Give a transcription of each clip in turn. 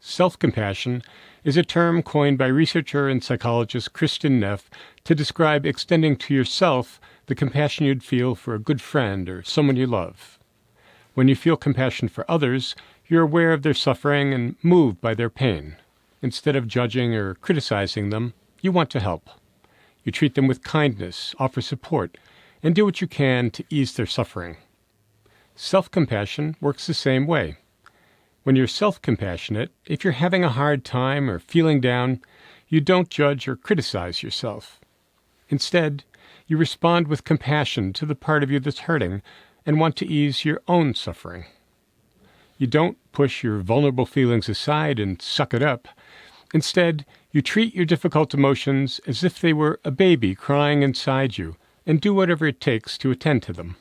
Self-compassion is a term coined by researcher and psychologist Kristin Neff to describe extending to yourself the compassion you'd feel for a good friend or someone you love. When you feel compassion for others, you're aware of their suffering and moved by their pain. Instead of judging or criticizing them, you want to help. You treat them with kindness, offer support, and do what you can to ease their suffering. Self-compassion works the same way. When you're self-compassionate, if you're having a hard time or feeling down, you don't judge or criticize yourself. Instead, you respond with compassion to the part of you that's hurting and want to ease your own suffering. You don't push your vulnerable feelings aside and suck it up. Instead, you treat your difficult emotions as if they were a baby crying inside you and do whatever it takes to attend to them.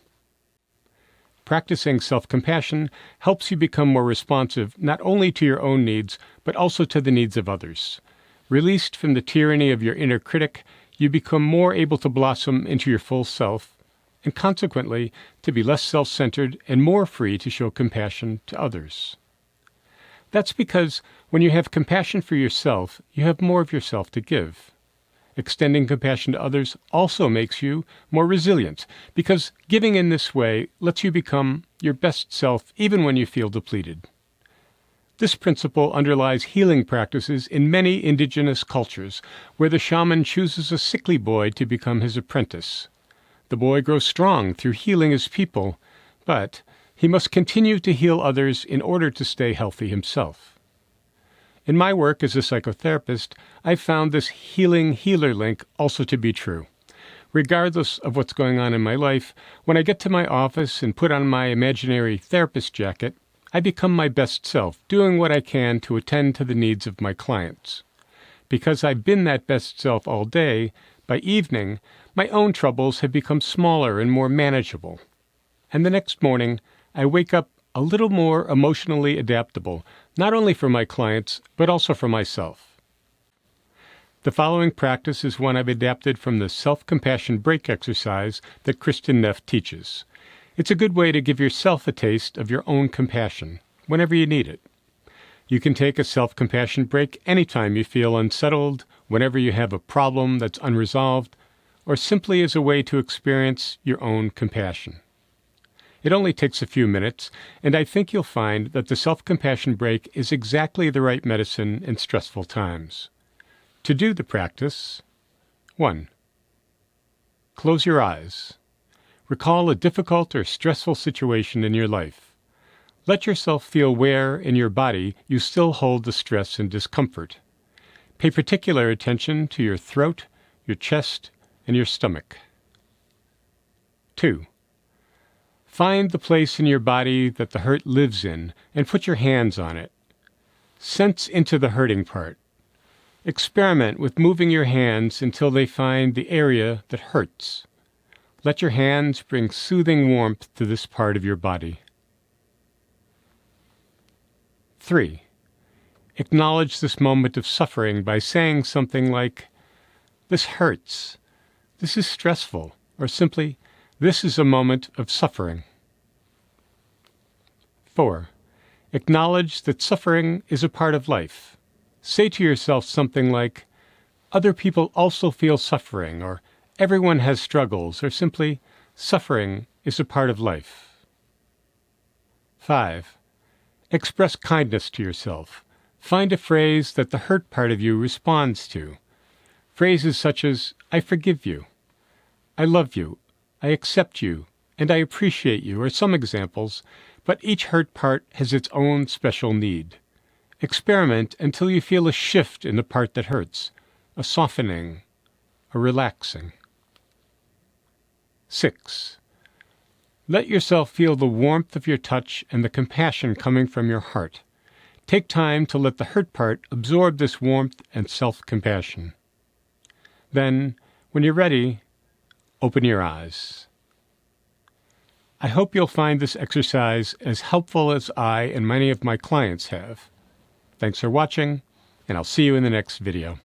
Practicing self-compassion helps you become more responsive not only to your own needs, but also to the needs of others. Released from the tyranny of your inner critic, you become more able to blossom into your full self, and consequently, to be less self-centered and more free to show compassion to others. That's because when you have compassion for yourself, you have more of yourself to give. Extending compassion to others also makes you more resilient, because giving in this way lets you become your best self even when you feel depleted. This principle underlies healing practices in many indigenous cultures, where the shaman chooses a sickly boy to become his apprentice. The boy grows strong through healing his people, but he must continue to heal others in order to stay healthy himself. In my work as a psychotherapist, I've found this healing-healer link also to be true. Regardless of what's going on in my life, when I get to my office and put on my imaginary therapist jacket, I become my best self, doing what I can to attend to the needs of my clients. Because I've been that best self all day, by evening, my own troubles have become smaller and more manageable. And the next morning, I wake up a little more emotionally adaptable, not only for my clients, but also for myself. The following practice is one I've adapted from the self-compassion break exercise that Kristin Neff teaches. It's a good way to give yourself a taste of your own compassion, whenever you need it. You can take a self-compassion break anytime you feel unsettled, whenever you have a problem that's unresolved, or simply as a way to experience your own compassion. It only takes a few minutes, and I think you'll find that the self-compassion break is exactly the right medicine in stressful times. To do the practice, 1. Close your eyes. Recall a difficult or stressful situation in your life. Let yourself feel where, in your body, you still hold the stress and discomfort. Pay particular attention to your throat, your chest, and your stomach. 2. Find the place in your body that the hurt lives in and put your hands on it. Sense into the hurting part. Experiment with moving your hands until they find the area that hurts. Let your hands bring soothing warmth to this part of your body. 3. Acknowledge this moment of suffering by saying something like, "This hurts," "This is stressful," or simply, "This is a moment of suffering." 4. Acknowledge that suffering is a part of life. Say to yourself something like, "Other people also feel suffering," or "Everyone has struggles," or simply, "Suffering is a part of life." 5. Express kindness to yourself. Find a phrase that the hurt part of you responds to. Phrases such as, "I forgive you," "I love you," "I accept you," and "I appreciate you" are some examples, but each hurt part has its own special need. Experiment until you feel a shift in the part that hurts, a softening, a relaxing. 6. Let yourself feel the warmth of your touch and the compassion coming from your heart. Take time to let the hurt part absorb this warmth and self-compassion. Then, when you're ready, open your eyes. I hope you'll find this exercise as helpful as I and many of my clients have. Thanks for watching, and I'll see you in the next video.